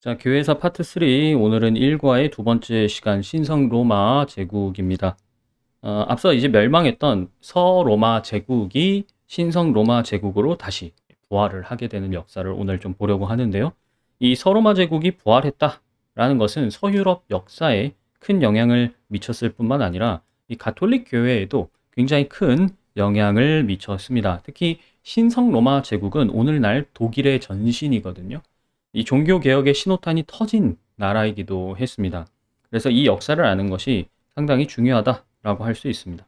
자, 교회사 파트 3. 오늘은 1과의 두 번째 시간 신성 로마 제국입니다. 앞서 이제 멸망했던 서로마 제국이 신성 로마 제국으로 다시 부활을 하게 되는 역사를 오늘 좀 보려고 하는데요. 이 서로마 제국이 부활했다라는 것은 서유럽 역사에 큰 영향을 미쳤을 뿐만 아니라 이 가톨릭 교회에도 굉장히 큰 영향을 미쳤습니다. 특히 신성 로마 제국은 오늘날 독일의 전신이거든요. 이 종교 개혁의 신호탄이 터진 나라이기도 했습니다. 그래서 이 역사를 아는 것이 상당히 중요하다라고 할 수 있습니다.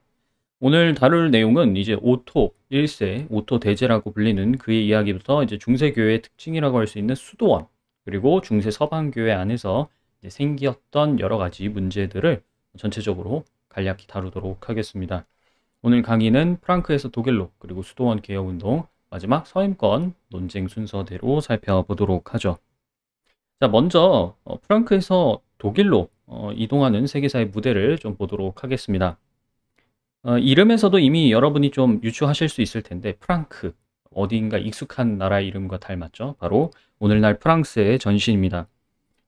오늘 다룰 내용은 이제 오토 1세, 오토 대제라고 불리는 그의 이야기부터 이제 중세교회의 특징이라고 할 수 있는 수도원, 그리고 중세 서방교회 안에서 이제 생겼던 여러 가지 문제들을 전체적으로 간략히 다루도록 하겠습니다. 오늘 강의는 프랑크에서 독일로, 그리고 수도원 개혁운동, 마지막 서임권 논쟁 순서대로 살펴보도록 하죠. 자, 먼저 프랑크에서 독일로 이동하는 세계사의 무대를 좀 보도록 하겠습니다. 이름에서도 이미 여러분이 좀 유추하실 수 있을 텐데 프랑크, 어디인가 익숙한 나라 이름과 닮았죠. 바로 오늘날 프랑스의 전신입니다.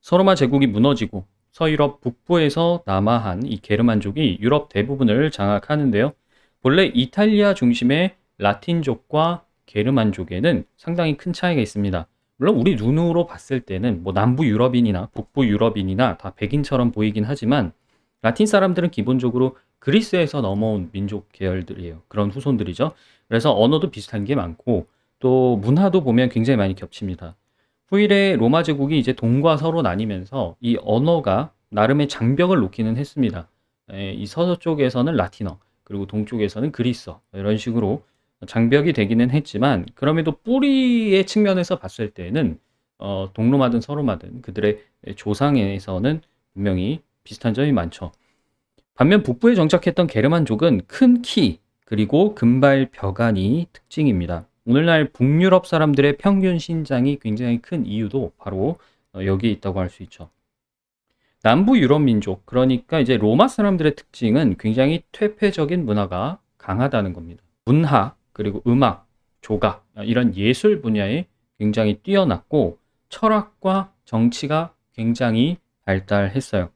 서로마 제국이 무너지고 서유럽 북부에서 남하한 이 게르만족이 유럽 대부분을 장악하는데요. 본래 이탈리아 중심의 라틴족과 게르만족에는 상당히 큰 차이가 있습니다. 물론 우리 눈으로 봤을 때는 뭐 남부 유럽인이나 북부 유럽인이나 다 백인처럼 보이긴 하지만 라틴 사람들은 기본적으로 그리스에서 넘어온 민족 계열들이에요. 그런 후손들이죠. 그래서 언어도 비슷한 게 많고 또 문화도 보면 굉장히 많이 겹칩니다. 후일에 로마 제국이 이제 동과 서로 나뉘면서 이 언어가 나름의 장벽을 놓기는 했습니다. 이 서쪽에서는 라틴어, 그리고 동쪽에서는 그리스어, 이런 식으로 장벽이 되기는 했지만 그럼에도 뿌리의 측면에서 봤을 때는 동로마든 서로마든 그들의 조상에서는 분명히 비슷한 점이 많죠. 반면 북부에 정착했던 게르만족은 큰 키, 그리고 금발 벽안이 특징입니다. 오늘날 북유럽 사람들의 평균 신장이 굉장히 큰 이유도 바로 여기에 있다고 할 수 있죠. 남부 유럽 민족, 그러니까 이제 로마 사람들의 특징은 굉장히 퇴폐적인 문화가 강하다는 겁니다. 문학, 그리고 음악, 조각, 이런 예술 분야에 굉장히 뛰어났고 철학과 정치가 굉장히 발달했어요.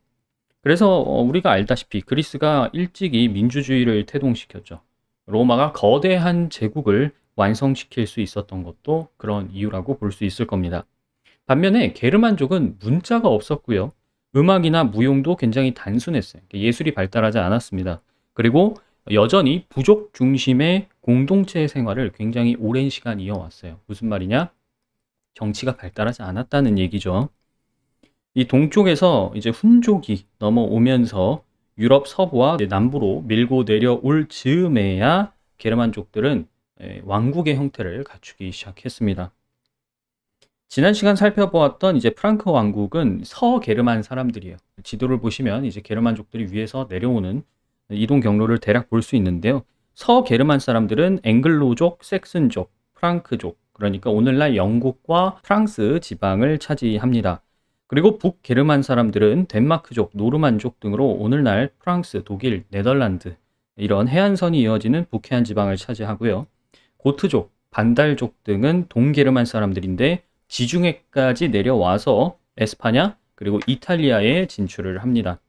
그래서 우리가 알다시피 그리스가 일찍이 민주주의를 태동시켰죠. 로마가 거대한 제국을 완성시킬 수 있었던 것도 그런 이유라고 볼 수 있을 겁니다. 반면에 게르만족은 문자가 없었고요. 음악이나 무용도 굉장히 단순했어요. 예술이 발달하지 않았습니다. 그리고 여전히 부족 중심의 공동체 생활을 굉장히 오랜 시간 이어왔어요. 무슨 말이냐? 정치가 발달하지 않았다는 얘기죠. 이 동쪽에서 이제 훈족이 넘어오면서 유럽 서부와 남부로 밀고 내려올 즈음에야 게르만족들은 왕국의 형태를 갖추기 시작했습니다. 지난 시간 살펴보았던 이제 프랑크 왕국은 서게르만 사람들이에요. 지도를 보시면 이제 게르만족들이 위에서 내려오는 이동 경로를 대략 볼 수 있는데요. 서게르만 사람들은 앵글로족, 섹슨족, 프랑크족, 그러니까 오늘날 영국과 프랑스 지방을 차지합니다. 그리고 북게르만 사람들은 덴마크족, 노르만족 등으로 오늘날 프랑스, 독일, 네덜란드 이런 해안선이 이어지는 북해안 지방을 차지하고요. 고트족, 반달족 등은 동게르만 사람들인데 지중해까지 내려와서 에스파냐 그리고 이탈리아에 진출을 합니다.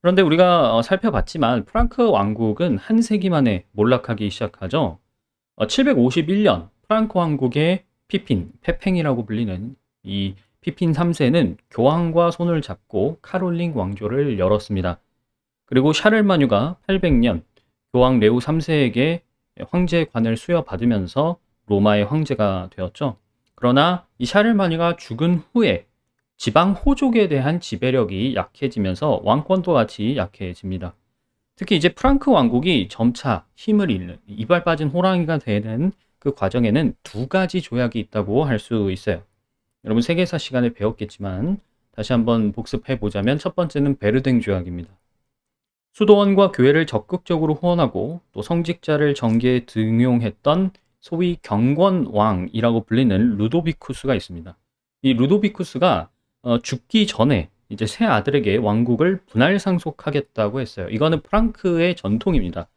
그런데 우리가 살펴봤지만 프랑크 왕국은 한 세기 만에 몰락하기 시작하죠. 751년 프랑크 왕국의 피핀, 페팽이라고 불리는 이 피핀 3세는 교황과 손을 잡고 카롤링 왕조를 열었습니다. 그리고 샤를마뉴가 800년 교황 레오 3세에게 황제관을 수여받으면서 로마의 황제가 되었죠. 그러나 이 샤를마뉴가 죽은 후에 지방 호족에 대한 지배력이 약해지면서 왕권도 같이 약해집니다. 특히 이제 프랑크 왕국이 점차 힘을 잃는 이발 빠진 호랑이가 되는 그 과정에는 두 가지 조약이 있다고 할 수 있어요. 여러분 세계사 시간에 배웠겠지만 다시 한번 복습해 보자면 첫 번째는 베르댕 조약입니다. 수도원과 교회를 적극적으로 후원하고 또 성직자를 정계에 등용했던 소위 경권왕이라고 불리는 루도비쿠스가 있습니다. 이 루도비쿠스가 죽기 전에 이제 새 아들에게 왕국을 분할 상속하겠다고 했어요. 이거는 프랑크의 전통입니다.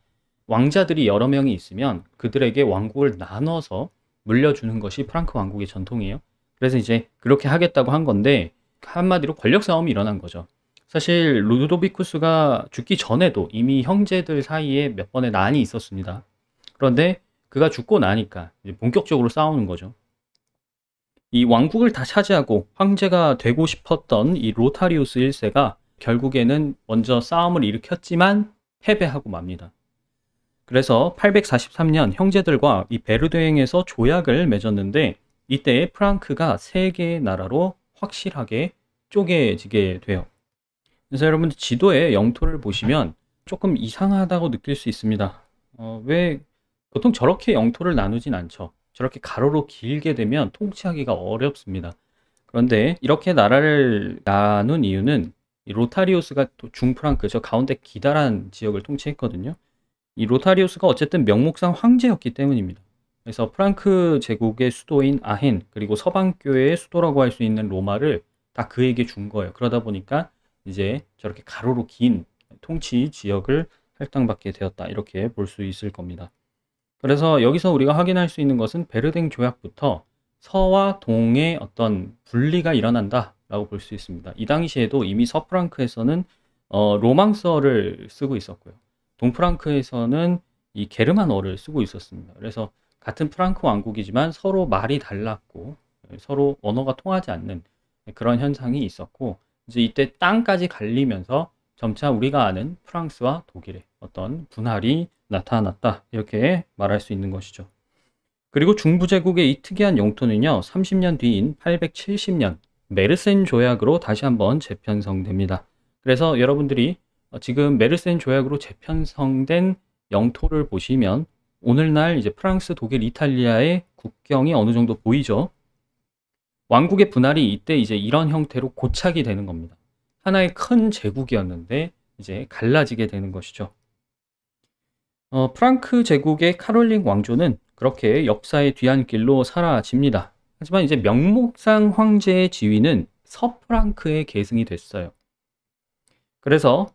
왕자들이 여러 명이 있으면 그들에게 왕국을 나눠서 물려주는 것이 프랑크 왕국의 전통이에요. 그래서 이제 그렇게 하겠다고 한 건데 한마디로 권력 싸움이 일어난 거죠. 사실 루도비쿠스가 죽기 전에도 이미 형제들 사이에 몇 번의 난이 있었습니다. 그런데 그가 죽고 나니까 이제 본격적으로 싸우는 거죠. 이 왕국을 다 차지하고 황제가 되고 싶었던 이 로타리우스 1세가 결국에는 먼저 싸움을 일으켰지만 패배하고 맙니다. 그래서 843년 형제들과 이 베르대행에서 조약을 맺었는데 이때 프랑크가 세 개의 나라로 확실하게 쪼개지게 돼요. 그래서 여러분 지도에 영토를 보시면 조금 이상하다고 느낄 수 있습니다. 왜 보통 저렇게 영토를 나누진 않죠. 저렇게 가로로 길게 되면 통치하기가 어렵습니다. 그런데 이렇게 나라를 나눈 이유는 이 로타리우스가 또 중프랑크, 저 가운데 기다란 지역을 통치했거든요. 이 로타리우스가 어쨌든 명목상 황제였기 때문입니다. 그래서 프랑크 제국의 수도인 아헨, 그리고 서방교회의 수도라고 할 수 있는 로마를 다 그에게 준 거예요. 그러다 보니까 이제 저렇게 가로로 긴 통치 지역을 할당받게 되었다. 이렇게 볼 수 있을 겁니다. 그래서 여기서 우리가 확인할 수 있는 것은 베르댕 조약부터 서와 동의 어떤 분리가 일어난다라고 볼 수 있습니다. 이 당시에도 이미 서프랑크에서는 로망서를 쓰고 있었고요. 동프랑크에서는 이 게르만어를 쓰고 있었습니다. 그래서 같은 프랑크 왕국이지만 서로 말이 달랐고 서로 언어가 통하지 않는 그런 현상이 있었고 이제 이때 땅까지 갈리면서 점차 우리가 아는 프랑스와 독일의 어떤 분할이 나타났다. 이렇게 말할 수 있는 것이죠. 그리고 중부제국의 이 특이한 영토는요. 30년 뒤인 870년 메르센 조약으로 다시 한번 재편성됩니다. 그래서 여러분들이 지금 메르센 조약으로 재편성된 영토를 보시면 오늘날 이제 프랑스, 독일, 이탈리아의 국경이 어느 정도 보이죠. 왕국의 분할이 이때 이제 이런 형태로 고착이 되는 겁니다. 하나의 큰 제국이었는데 이제 갈라지게 되는 것이죠. 프랑크 제국의 카롤링 왕조는 그렇게 역사의 뒤안길로 사라집니다. 하지만 이제 명목상 황제의 지위는 서프랑크에 계승이 됐어요. 그래서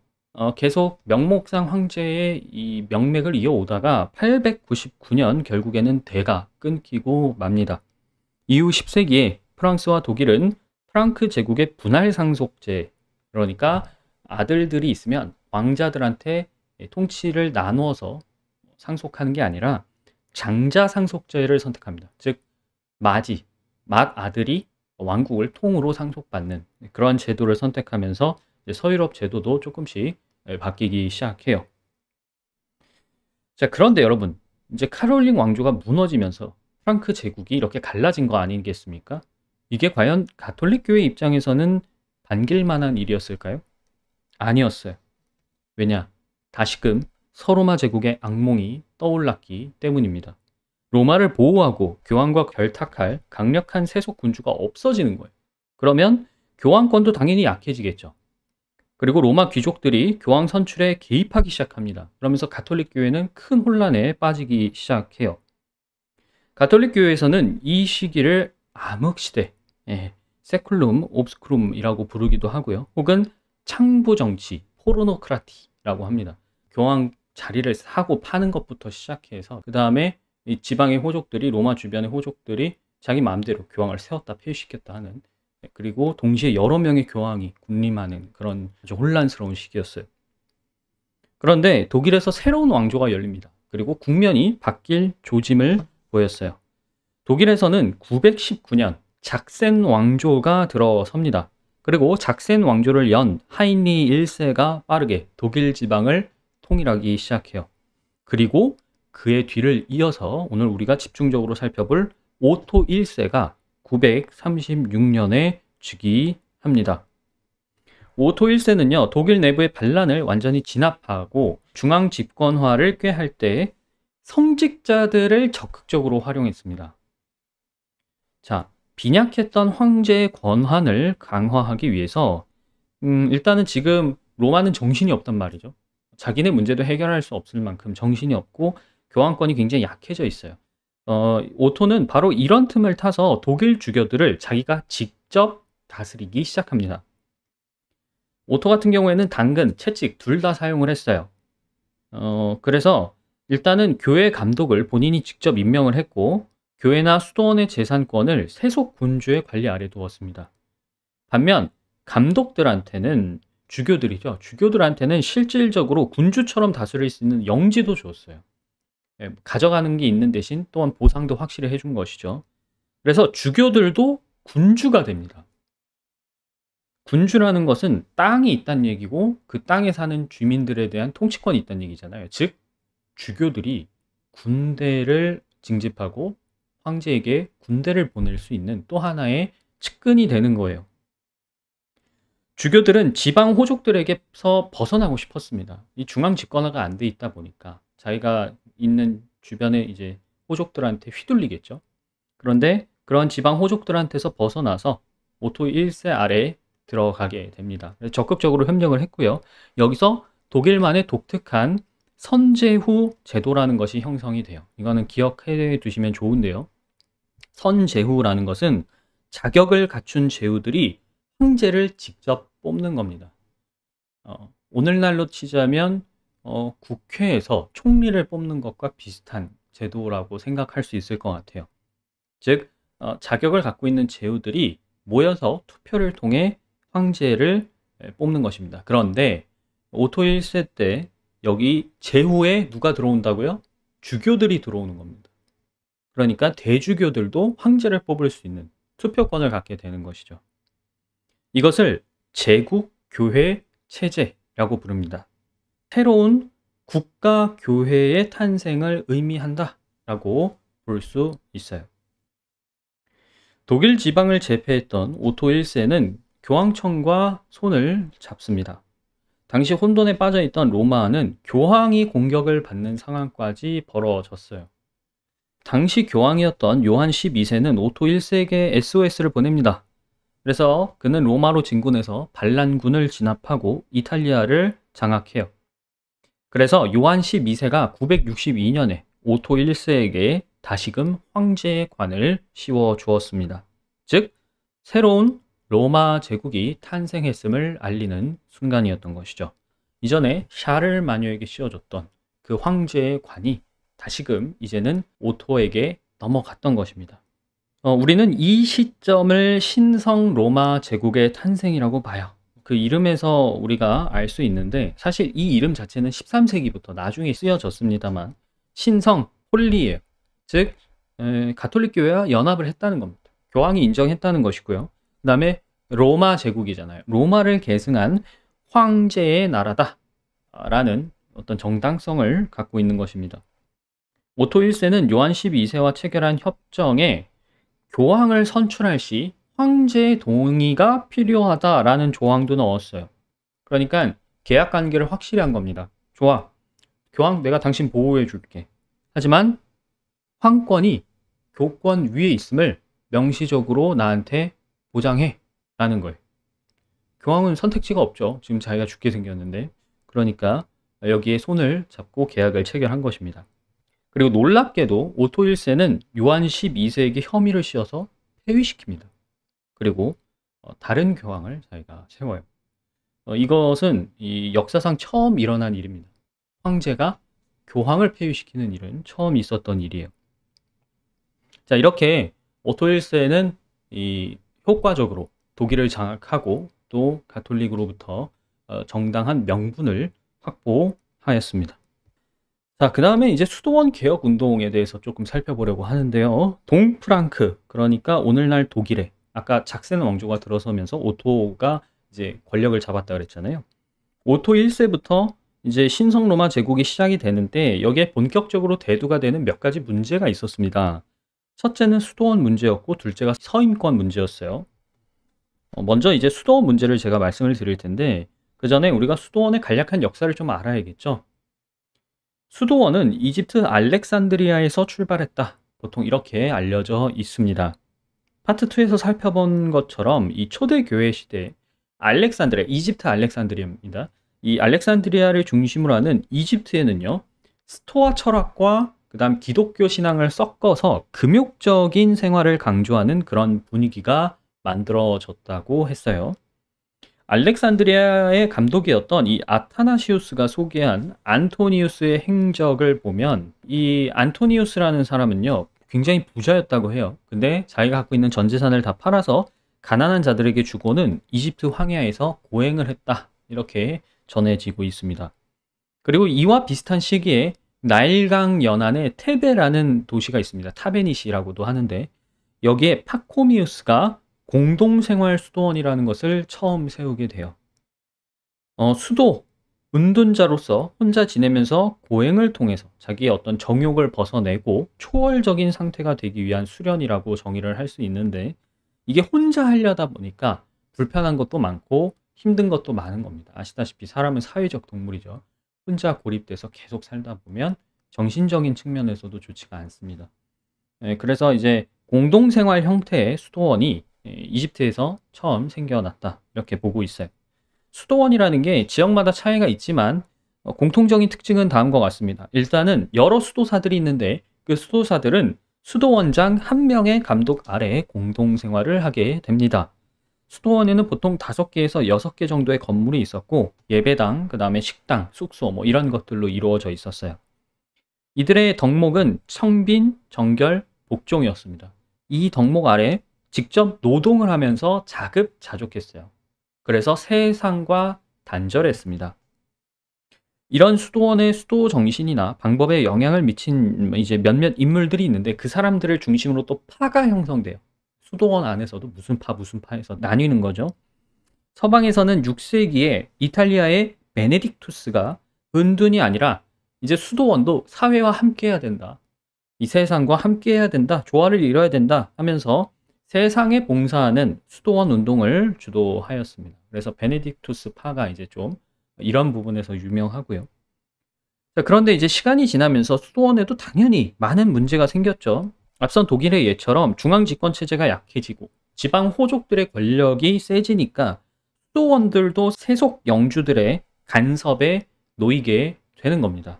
계속 명목상 황제의 이 명맥을 이어오다가 899년 결국에는 대가 끊기고 맙니다. 이후 10세기에 프랑스와 독일은 프랑크 제국의 분할 상속제, 그러니까 아들들이 있으면 왕자들한테 통치를 나누어서 상속하는 게 아니라 장자 상속제를 선택합니다. 즉 맏아들이 왕국을 통으로 상속받는 그런 제도를 선택하면서 서유럽 제도도 조금씩 바뀌기 시작해요. 자, 그런데 여러분, 이제 카롤링 왕조가 무너지면서 프랑크 제국이 이렇게 갈라진 거 아니겠습니까? 이게 과연 가톨릭 교회 입장에서는 반길 만한 일이었을까요? 아니었어요. 왜냐? 다시금 서로마 제국의 악몽이 떠올랐기 때문입니다. 로마를 보호하고 교황과 결탁할 강력한 세속 군주가 없어지는 거예요. 그러면 교황권도 당연히 약해지겠죠. 그리고 로마 귀족들이 교황 선출에 개입하기 시작합니다. 그러면서 가톨릭 교회는 큰 혼란에 빠지기 시작해요. 가톨릭 교회에서는 이 시기를 암흑시대, 세쿨룸 옵스크룸이라고 부르기도 하고요. 혹은 창부정치, 포르노크라티라고 합니다. 교황 자리를 사고 파는 것부터 시작해서 그 다음에 이 지방의 호족들이, 로마 주변의 호족들이 자기 마음대로 교황을 세웠다 폐위시켰다 하는, 그리고 동시에 여러 명의 교황이 군림하는 그런 아주 혼란스러운 시기였어요. 그런데 독일에서 새로운 왕조가 열립니다. 그리고 국면이 바뀔 조짐을 보였어요. 독일에서는 919년 작센 왕조가 들어섭니다. 그리고 작센 왕조를 연 하인리 1세가 빠르게 독일 지방을 통일하기 시작해요. 그리고 그의 뒤를 이어서 오늘 우리가 집중적으로 살펴볼 오토 1세가 936년에 즉위합니다. 오토 1세는요, 독일 내부의 반란을 완전히 진압하고 중앙 집권화를 꾀할 때 성직자들을 적극적으로 활용했습니다. 자, 빈약했던 황제의 권한을 강화하기 위해서 일단은 지금 로마는 정신이 없단 말이죠. 자기네 문제도 해결할 수 없을 만큼 정신이 없고 교황권이 굉장히 약해져 있어요. 오토는 바로 이런 틈을 타서 독일 주교들을 자기가 직접 다스리기 시작합니다. 오토 같은 경우에는 당근, 채찍 둘 다 사용을 했어요. 그래서 일단은 교회 감독을 본인이 직접 임명을 했고 교회나 수도원의 재산권을 세속 군주의 관리 아래 두었습니다. 반면 감독들한테는 주교들이죠. 주교들한테는 실질적으로 군주처럼 다스릴 수 있는 영지도 줬어요. 예, 가져가는 게 있는 대신 또한 보상도 확실히 해준 것이죠. 그래서 주교들도 군주가 됩니다. 군주라는 것은 땅이 있다는 얘기고 그 땅에 사는 주민들에 대한 통치권이 있다는 얘기잖아요. 즉 주교들이 군대를 징집하고 황제에게 군대를 보낼 수 있는 또 하나의 측근이 되는 거예요. 주교들은 지방 호족들에게서 벗어나고 싶었습니다. 이 중앙 집권화가 안 돼 있다 보니까 자기가 있는 주변에 이제 호족들한테 휘둘리겠죠. 그런데 그런 지방 호족들한테서 벗어나서 오토 1세 아래에 들어가게 됩니다. 적극적으로 협력을 했고요. 여기서 독일만의 독특한 선제후 제도라는 것이 형성이 돼요. 이거는 기억해 두시면 좋은데요. 선제후라는 것은 자격을 갖춘 제후들이 황제를 직접 뽑는 겁니다. 오늘날로 치자면 국회에서 총리를 뽑는 것과 비슷한 제도라고 생각할 수 있을 것 같아요. 즉 자격을 갖고 있는 제후들이 모여서 투표를 통해 황제를 뽑는 것입니다. 그런데 오토 1세 때 여기 제후에 누가 들어온다고요? 주교들이 들어오는 겁니다. 그러니까 대주교들도 황제를 뽑을 수 있는 투표권을 갖게 되는 것이죠. 이것을 제국교회 체제라고 부릅니다. 새로운 국가교회의 탄생을 의미한다라고 볼 수 있어요. 독일 지방을 제패했던 오토 1세는 교황청과 손을 잡습니다. 당시 혼돈에 빠져있던 로마는 교황이 공격을 받는 상황까지 벌어졌어요. 당시 교황이었던 요한 12세는 오토 1세에게 SOS를 보냅니다. 그래서 그는 로마로 진군해서 반란군을 진압하고 이탈리아를 장악해요. 그래서 요한 12세가 962년에 오토 1세에게 다시금 황제의 관을 씌워 주었습니다. 즉 새로운 로마 제국이 탄생했음을 알리는 순간이었던 것이죠. 이전에 샤를마녀에게 씌워줬던 그 황제의 관이 다시금 이제는 오토에게 넘어갔던 것입니다. 우리는 이 시점을 신성 로마 제국의 탄생이라고 봐요. 그 이름에서 우리가 알 수 있는데 사실 이 이름 자체는 13세기부터 나중에 쓰여졌습니다만 신성, 홀리예요. 즉 가톨릭 교회와 연합을 했다는 겁니다. 교황이 인정했다는 것이고요. 그 다음에 로마 제국이잖아요. 로마를 계승한 황제의 나라다 라는 어떤 정당성을 갖고 있는 것입니다. 오토 1세는 요한 12세와 체결한 협정에 교황을 선출할 시 황제의 동의가 필요하다라는 조항도 넣었어요. 그러니까 계약 관계를 확실히 한 겁니다. 좋아, 교황 내가 당신 보호해 줄게. 하지만 황권이 교권 위에 있음을 명시적으로 나한테 보장해 라는 거예요. 교황은 선택지가 없죠. 지금 자기가 죽게 생겼는데. 그러니까 여기에 손을 잡고 계약을 체결한 것입니다. 그리고 놀랍게도 오토 1세는 요한 12세에게 혐의를 씌워서 폐위시킵니다. 그리고 다른 교황을 자기가 세워요. 이것은 이 역사상 처음 일어난 일입니다. 황제가 교황을 폐위시키는 일은 처음 있었던 일이에요. 자, 이렇게 오토 1세는 이 효과적으로 독일을 장악하고 또 가톨릭으로부터 정당한 명분을 확보하였습니다. 자, 그 다음에 이제 수도원 개혁 운동에 대해서 조금 살펴보려고 하는데요. 동프랑크, 그러니까 오늘날 독일에 아까 작센 왕조가 들어서면서 오토가 이제 권력을 잡았다 그랬잖아요. 오토 1세부터 이제 신성 로마 제국이 시작이 되는데 여기에 본격적으로 대두가 되는 몇 가지 문제가 있었습니다. 첫째는 수도원 문제였고 둘째가 서임권 문제였어요. 먼저 이제 수도원 문제를 제가 말씀을 드릴 텐데 그 전에 우리가 수도원의 간략한 역사를 좀 알아야겠죠. 수도원은 이집트 알렉산드리아에서 출발했다. 보통 이렇게 알려져 있습니다. 파트 2에서 살펴본 것처럼 이 초대교회 시대 알렉산드리아, 이집트 알렉산드리아입니다. 이 알렉산드리아를 중심으로 하는 이집트에는요. 스토아 철학과 그 다음 기독교 신앙을 섞어서 금욕적인 생활을 강조하는 그런 분위기가 만들어졌다고 했어요. 알렉산드리아의 감독이었던 이 아타나시우스가 소개한 안토니우스의 행적을 보면 이 안토니우스라는 사람은요. 굉장히 부자였다고 해요. 근데 자기가 갖고 있는 전 재산을 다 팔아서 가난한 자들에게 주고는 이집트 황야에서 고행을 했다. 이렇게 전해지고 있습니다. 그리고 이와 비슷한 시기에 나일강 연안에 테베라는 도시가 있습니다. 타베니시라고도 하는데 여기에 파코미우스가 공동생활 수도원이라는 것을 처음 세우게 돼요. 수도, 은둔자로서 혼자 지내면서 고행을 통해서 자기의 어떤 정욕을 벗어내고 초월적인 상태가 되기 위한 수련이라고 정의를 할 수 있는데 이게 혼자 하려다 보니까 불편한 것도 많고 힘든 것도 많은 겁니다. 아시다시피 사람은 사회적 동물이죠. 혼자 고립돼서 계속 살다 보면 정신적인 측면에서도 좋지가 않습니다. 그래서 이제 공동생활 형태의 수도원이 이집트에서 처음 생겨났다. 이렇게 보고 있어요. 수도원이라는 게 지역마다 차이가 있지만 공통적인 특징은 다음과 같습니다. 일단은 여러 수도사들이 있는데 그 수도사들은 수도원장 한 명의 감독 아래에 공동생활을 하게 됩니다. 수도원에는 보통 5개에서 6개 정도의 건물이 있었고 예배당, 그 다음에 식당, 숙소 뭐 이런 것들로 이루어져 있었어요. 이들의 덕목은 청빈, 정결, 복종이었습니다. 이 덕목 아래 직접 노동을 하면서 자급자족했어요. 그래서 세상과 단절했습니다. 이런 수도원의 수도 정신이나 방법에 영향을 미친 이제 몇몇 인물들이 있는데 그 사람들을 중심으로 또 파가 형성돼요. 수도원 안에서도 무슨 파해서 나뉘는 거죠. 서방에서는 6세기에 이탈리아의 베네딕투스가 은둔이 아니라 이제 수도원도 사회와 함께 해야 된다. 이 세상과 함께 해야 된다. 조화를 이뤄야 된다 하면서 세상에 봉사하는 수도원 운동을 주도하였습니다. 그래서 베네딕투스 파가 이제 좀 이런 부분에서 유명하고요. 자, 그런데 이제 시간이 지나면서 수도원에도 당연히 많은 문제가 생겼죠. 앞선 독일의 예처럼 중앙 집권 체제가 약해지고 지방 호족들의 권력이 세지니까 수도원들도 세속 영주들의 간섭에 놓이게 되는 겁니다.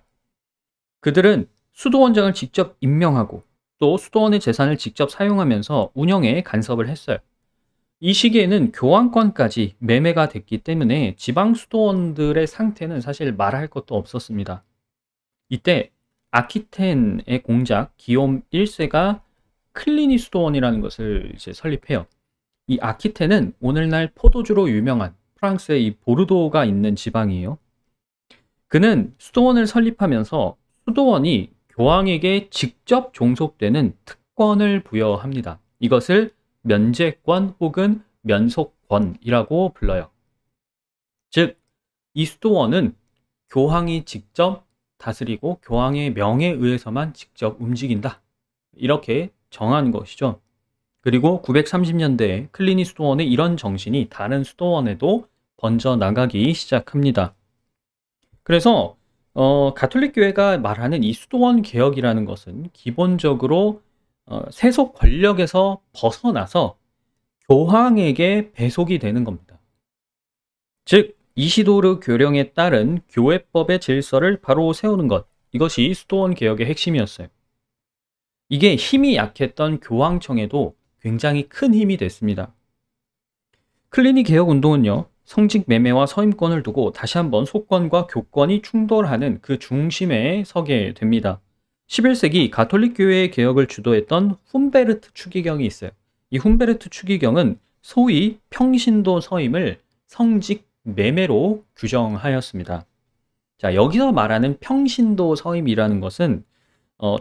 그들은 수도원장을 직접 임명하고 또 수도원의 재산을 직접 사용하면서 운영에 간섭을 했어요. 이 시기에는 교황권까지 매매가 됐기 때문에 지방 수도원들의 상태는 사실 말할 것도 없었습니다. 이때 아키텐의 공작 기욤 1세가 클리니 수도원이라는 것을 이제 설립해요. 이 아키텐은 오늘날 포도주로 유명한 프랑스의 이 보르도가 있는 지방이에요. 그는 수도원을 설립하면서 수도원이 교황에게 직접 종속되는 특권을 부여합니다. 이것을 면제권 혹은 면속권이라고 불러요. 즉, 이 수도원은 교황이 직접 다스리고 교황의 명에 의해서만 직접 움직인다. 이렇게 정한 것이죠. 그리고 930년대에 클리니 수도원의 이런 정신이 다른 수도원에도 번져나가기 시작합니다. 그래서 가톨릭 교회가 말하는 이 수도원 개혁이라는 것은 기본적으로 세속 권력에서 벗어나서 교황에게 배속이 되는 겁니다. 즉 이시도르 교령에 따른 교회법의 질서를 바로 세우는 것, 이것이 수도원 개혁의 핵심이었어요. 이게 힘이 약했던 교황청에도 굉장히 큰 힘이 됐습니다. 클리니 개혁 운동은요, 성직 매매와 서임권을 두고 다시 한번 속권과 교권이 충돌하는 그 중심에 서게 됩니다. 11세기 가톨릭 교회의 개혁을 주도했던 훔베르트 추기경이 있어요. 이 훔베르트 추기경은 소위 평신도 서임을 성직 매매로 규정하였습니다. 자, 여기서 말하는 평신도 서임이라는 것은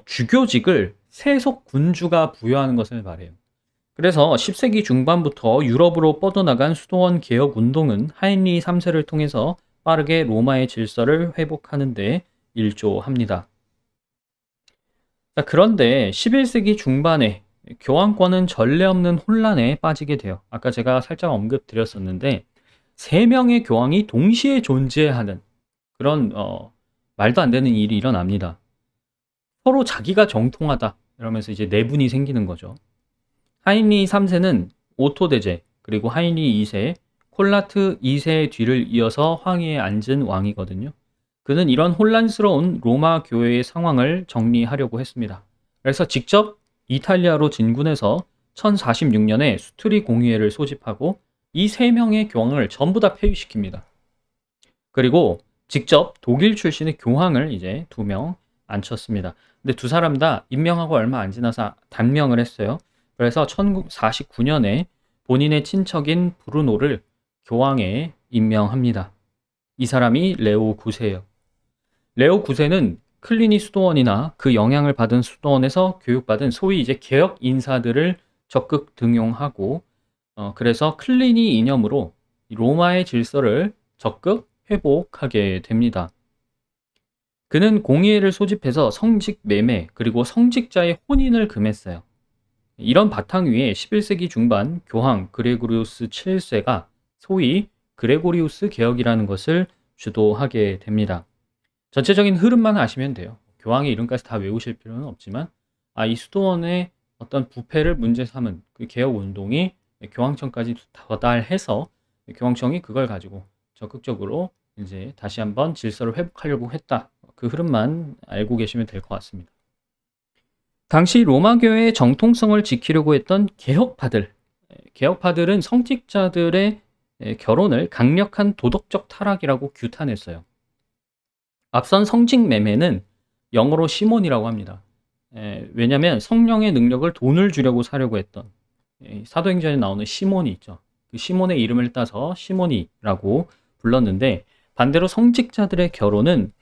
주교직을 세속 군주가 부여하는 것을 말해요. 그래서 10세기 중반부터 유럽으로 뻗어나간 수도원 개혁 운동은 하인리 3세를 통해서 빠르게 로마의 질서를 회복하는 데 일조합니다. 자, 그런데 11세기 중반에 교황권은 전례 없는 혼란에 빠지게 돼요. 아까 제가 살짝 언급드렸었는데 3명의 교황이 동시에 존재하는 그런 말도 안 되는 일이 일어납니다. 서로 자기가 정통하다 이러면서 이제 내분이 생기는 거죠. 하인리 3세는 오토 대제, 그리고 하인리 2세, 콜라트 2세의 뒤를 이어서 황위에 앉은 왕이거든요. 그는 이런 혼란스러운 로마 교회의 상황을 정리하려고 했습니다. 그래서 직접 이탈리아로 진군해서 1046년에 수트리 공의회를 소집하고 이 3명의 교황을 전부 다 폐위시킵니다. 그리고 직접 독일 출신의 교황을 이제 2명 앉혔습니다. 근데 두 사람 다 임명하고 얼마 안 지나서 단명을 했어요. 그래서 1049년에 본인의 친척인 브루노를 교황에 임명합니다. 이 사람이 레오 9세예요. 레오 9세는 클리니 수도원이나 그 영향을 받은 수도원에서 교육받은 소위 이제 개혁 인사들을 적극 등용하고 그래서 클리니 이념으로 로마의 질서를 적극 회복하게 됩니다. 그는 공의회를 소집해서 성직 매매 그리고 성직자의 혼인을 금했어요. 이런 바탕 위에 11세기 중반 교황 그레고리우스 7세가 소위 그레고리우스 개혁이라는 것을 주도하게 됩니다. 전체적인 흐름만 아시면 돼요. 교황의 이름까지 다 외우실 필요는 없지만 이 수도원의 어떤 부패를 문제 삼은 그 개혁 운동이 교황청까지 도달해서 교황청이 그걸 가지고 적극적으로 이제 다시 한번 질서를 회복하려고 했다. 그 흐름만 알고 계시면 될 것 같습니다. 당시 로마 교회의 정통성을 지키려고 했던 개혁파들은 성직자들의 결혼을 강력한 도덕적 타락이라고 규탄했어요. 앞선 성직 매매는 영어로 시몬이라고 합니다. 왜냐하면 성령의 능력을 돈을 주려고 사려고 했던 사도행전에 나오는 시몬이 있죠. 그 시몬의 이름을 따서 시몬이라고 불렀는데 반대로 성직자들의 결혼은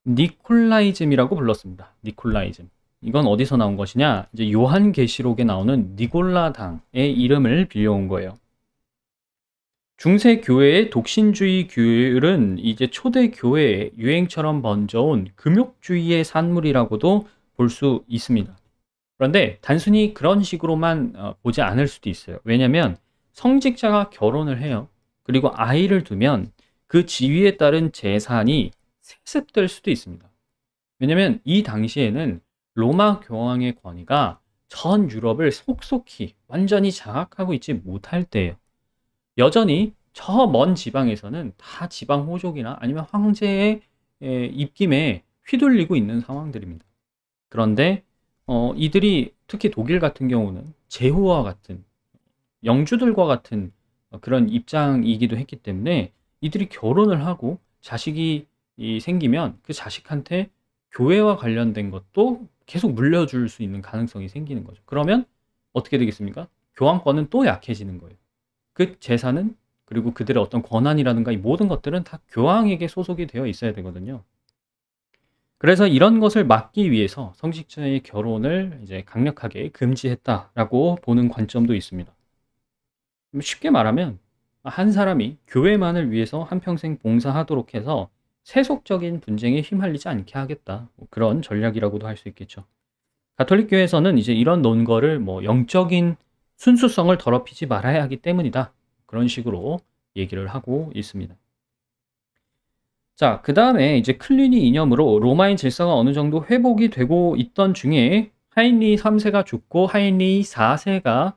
니콜라이즘이라고 불렀습니다. 니콜라이즘. 이건 어디서 나온 것이냐? 이제 요한계시록에 나오는 니골라당의 이름을 빌려온 거예요. 중세 교회의 독신주의 규율은 이제 초대 교회의 유행처럼 번져온 금욕주의의 산물이라고도 볼 수 있습니다. 그런데 단순히 그런 식으로만 보지 않을 수도 있어요. 왜냐하면 성직자가 결혼을 해요. 그리고 아이를 두면 그 지위에 따른 재산이 세습될 수도 있습니다. 왜냐하면 이 당시에는 로마 교황의 권위가 전 유럽을 속속히 완전히 장악하고 있지 못할 때예요. 여전히 저 먼 지방에서는 다 지방 호족이나 아니면 황제의 입김에 휘둘리고 있는 상황들입니다. 그런데 이들이 특히 독일 같은 경우는 제후와 같은 영주들과 같은 그런 입장이기도 했기 때문에 이들이 결혼을 하고 자식이 생기면 그 자식한테 교회와 관련된 것도 계속 물려줄 수 있는 가능성이 생기는 거죠. 그러면 어떻게 되겠습니까? 교황권은 또 약해지는 거예요. 그 재산은 그리고 그들의 어떤 권한이라든가 이 모든 것들은 다 교황에게 소속이 되어 있어야 되거든요. 그래서 이런 것을 막기 위해서 성직자의 결혼을 이제 강력하게 금지했다라고 보는 관점도 있습니다. 쉽게 말하면 한 사람이 교회만을 위해서 한평생 봉사하도록 해서 세속적인 분쟁에 휘말리지 않게 하겠다. 그런 전략이라고도 할 수 있겠죠. 가톨릭 교회에서는 이제 이런 논거를 영적인 순수성을 더럽히지 말아야 하기 때문이다. 그런 식으로 얘기를 하고 있습니다. 자, 그 다음에 이제 클리니 이념으로 로마의 질서가 어느 정도 회복이 되고 있던 중에 하인리 3세가 죽고 하인리 4세가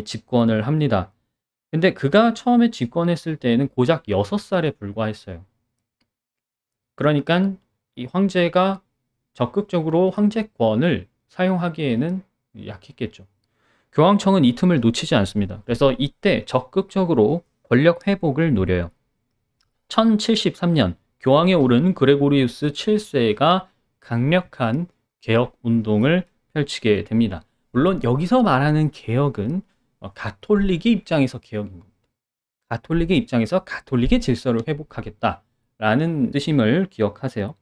집권을 합니다. 근데 그가 처음에 집권했을 때에는 고작 6살에 불과했어요. 그러니까 이 황제가 적극적으로 황제권을 사용하기에는 약했겠죠. 교황청은 이 틈을 놓치지 않습니다. 그래서 이때 적극적으로 권력 회복을 노려요. 1073년 교황에 오른 그레고리우스 7세가 강력한 개혁 운동을 펼치게 됩니다. 물론 여기서 말하는 개혁은 가톨릭의 입장에서 개혁인 겁니다. 가톨릭의 입장에서 가톨릭의 질서를 회복하겠다라는 뜻임을 기억하세요.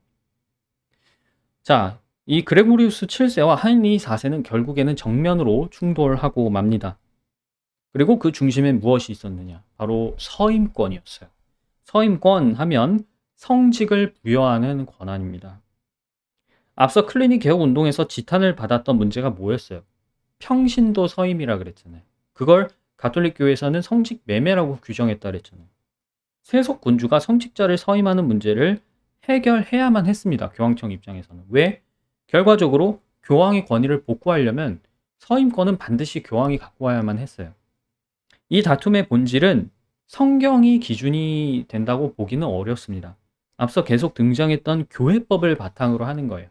자, 이 그레고리우스 7세와 하인리 4세는 결국에는 정면으로 충돌하고 맙니다. 그리고 그 중심에 무엇이 있었느냐? 바로 서임권이었어요. 서임권 하면 성직을 부여하는 권한입니다. 앞서 클리니 개혁 운동에서 지탄을 받았던 문제가 뭐였어요? 평신도 서임이라 그랬잖아요. 그걸 가톨릭 교회에서는 성직 매매라고 규정했다 그랬잖아요. 세속 군주가 성직자를 서임하는 문제를 해결해야만 했습니다. 교황청 입장에서는. 왜? 결과적으로 교황의 권위를 복구하려면 서임권은 반드시 교황이 갖고 와야만 했어요. 이 다툼의 본질은 성경이 기준이 된다고 보기는 어렵습니다. 앞서 계속 등장했던 교회법을 바탕으로 하는 거예요.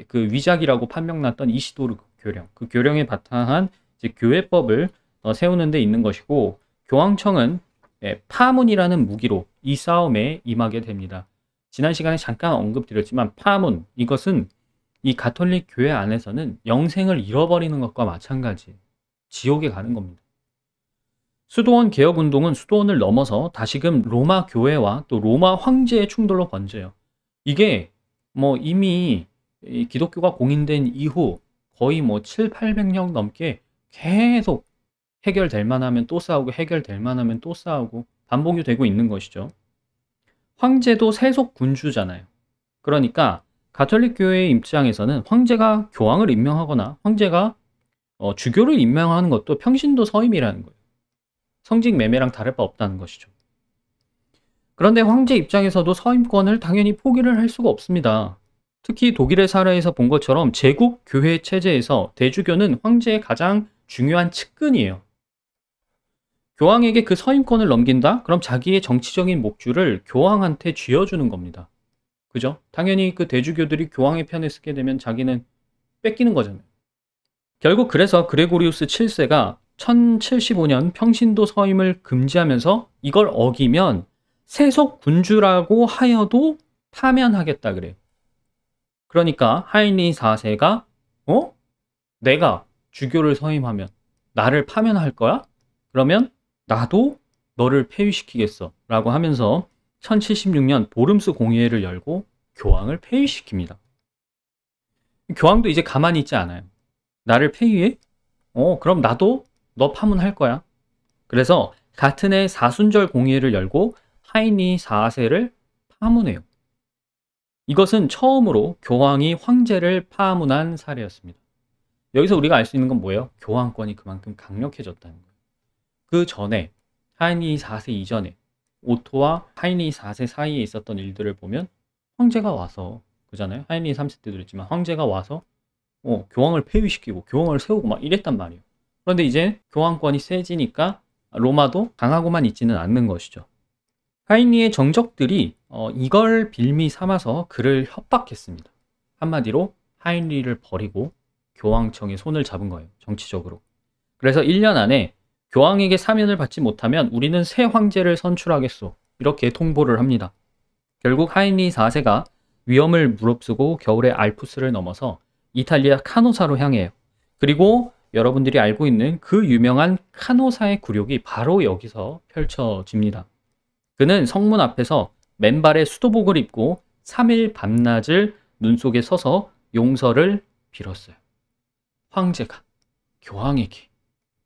그 위작이라고 판명났던 이시도르 교령, 그 교령에 바탕한 이제 교회법을 세우는 데 있는 것이고, 교황청은 파문이라는 무기로 이 싸움에 임하게 됩니다. 지난 시간에 잠깐 언급드렸지만 파문, 이것은 이 가톨릭 교회 안에서는 영생을 잃어버리는 것과 마찬가지, 지옥에 가는 겁니다. 수도원 개혁 운동은 수도원을 넘어서 다시금 로마 교회와 또 로마 황제의 충돌로 번져요. 이게 뭐 이미 이 기독교가 공인된 이후 거의 뭐 7, 800년 넘게 계속 해결될 만하면 또 싸우고 해결될 만하면 또 싸우고 반복이 되고 있는 것이죠. 황제도 세속 군주잖아요. 그러니까 가톨릭 교회의 입장에서는 황제가 교황을 임명하거나 황제가 주교를 임명하는 것도 평신도 서임이라는 거예요. 성직 매매랑 다를 바 없다는 것이죠. 그런데 황제 입장에서도 서임권을 당연히 포기를 할 수가 없습니다. 특히 독일의 사례에서 본 것처럼 제국 교회 체제에서 대주교는 황제의 가장 중요한 측근이에요. 교황에게 그 서임권을 넘긴다? 그럼 자기의 정치적인 목줄을 교황한테 쥐어주는 겁니다. 그죠? 당연히 그 대주교들이 교황의 편에 서게 되면 자기는 뺏기는 거잖아요. 결국 그래서 그레고리우스 7세가 1075년 평신도 서임을 금지하면서 이걸 어기면 세속 군주라고 하여도 파면하겠다 그래요. 그러니까 하인리 4세가 내가 주교를 서임하면 나를 파면할 거야? 그러면 나도 너를 폐위시키겠어 라고 하면서 1076년 보름스 공의회를 열고 교황을 폐위시킵니다. 교황도 이제 가만히 있지 않아요. 나를 폐위해? 그럼 나도 너 파문할 거야. 그래서 같은 해 사순절 공의회를 열고 하인리 4세를 파문해요. 이것은 처음으로 교황이 황제를 파문한 사례였습니다. 여기서 우리가 알 수 있는 건 뭐예요? 교황권이 그만큼 강력해졌다는 거예요. 그 전에 하인리 4세 이전에 오토와 하인리 4세 사이에 있었던 일들을 보면 황제가 와서 그잖아요. 하인리 3세 때도 그랬지만 황제가 와서 교황을 폐위시키고 교황을 세우고 막 이랬단 말이에요. 그런데 이제 교황권이 세지니까 로마도 강하고만 있지는 않는 것이죠. 하인리의 정적들이 이걸 빌미 삼아서 그를 협박했습니다. 한마디로 하인리를 버리고 교황청에 손을 잡은 거예요. 정치적으로. 그래서 1년 안에 교황에게 사면을 받지 못하면 우리는 새 황제를 선출하겠소. 이렇게 통보를 합니다. 결국 하인리 4세가 위험을 무릅쓰고 겨울에 알프스를 넘어서 이탈리아 카노사로 향해요. 그리고 여러분들이 알고 있는 그 유명한 카노사의 굴욕이 바로 여기서 펼쳐집니다. 그는 성문 앞에서 맨발에 수도복을 입고 3일 밤낮을 눈 속에 서서 용서를 빌었어요. 황제가 교황에게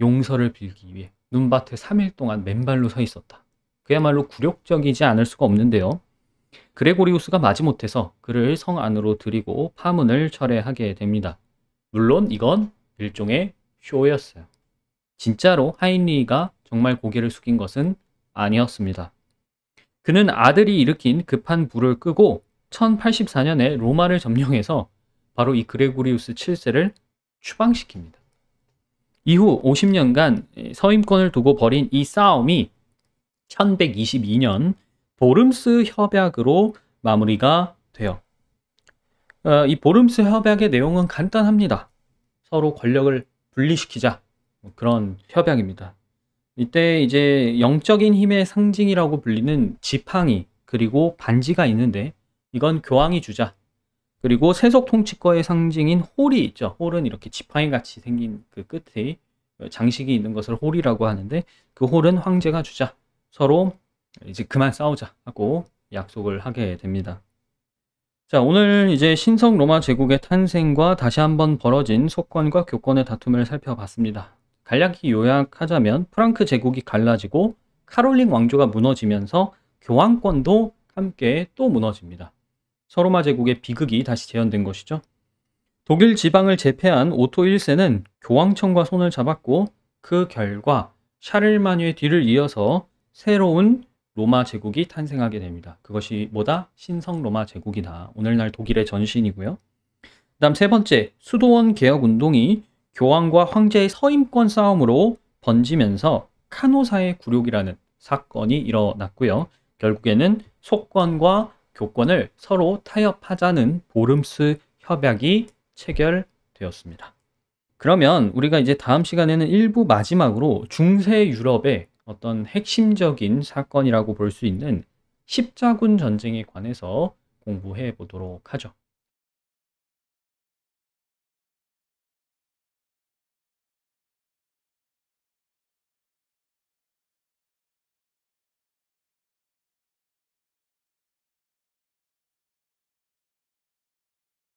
용서를 빌기 위해 눈밭에 3일 동안 맨발로 서 있었다. 그야말로 굴욕적이지 않을 수가 없는데요. 그레고리우스가 마지못해서 그를 성 안으로 들이고 파문을 철회하게 됩니다. 물론 이건 일종의 쇼였어요. 진짜로 하인리가 정말 고개를 숙인 것은 아니었습니다. 그는 아들이 일으킨 급한 불을 끄고 1084년에 로마를 점령해서 바로 이 그레고리우스 7세를 추방시킵니다. 이후 50년간 서임권을 두고 벌인 이 싸움이 1122년 보름스 협약으로 마무리가 돼요. 이 보름스 협약의 내용은 간단합니다. 서로 권력을 분리시키자. 그런 협약입니다. 이때 이제 영적인 힘의 상징이라고 불리는 지팡이 그리고 반지가 있는데 이건 교황이 주자. 그리고 세속 통치권의 상징인 홀이 있죠. 홀은 이렇게 지팡이 같이 생긴 그 끝에 장식이 있는 것을 홀이라고 하는데 그 홀은 황제가 주자. 서로 이제 그만 싸우자 하고 약속을 하게 됩니다. 자, 오늘 이제 신성 로마 제국의 탄생과 다시 한번 벌어진 속권과 교권의 다툼을 살펴봤습니다. 간략히 요약하자면 프랑크 제국이 갈라지고 카롤링 왕조가 무너지면서 교황권도 함께 또 무너집니다. 서로마 제국의 비극이 다시 재현된 것이죠. 독일 지방을 제패한 오토 1세는 교황청과 손을 잡았고 그 결과 샤를마뉴의 뒤를 이어서 새로운 로마 제국이 탄생하게 됩니다. 그것이 뭐다? 신성 로마 제국이다. 오늘날 독일의 전신이고요. 그 다음 세 번째, 수도원 개혁 운동이 교황과 황제의 서임권 싸움으로 번지면서 카노사의 굴욕이라는 사건이 일어났고요. 결국에는 속권과 교권을 서로 타협하자는 보름스 협약이 체결되었습니다. 그러면 우리가 이제 다음 시간에는 일부 마지막으로 중세 유럽의 어떤 핵심적인 사건이라고 볼 수 있는 십자군 전쟁에 관해서 공부해 보도록 하죠.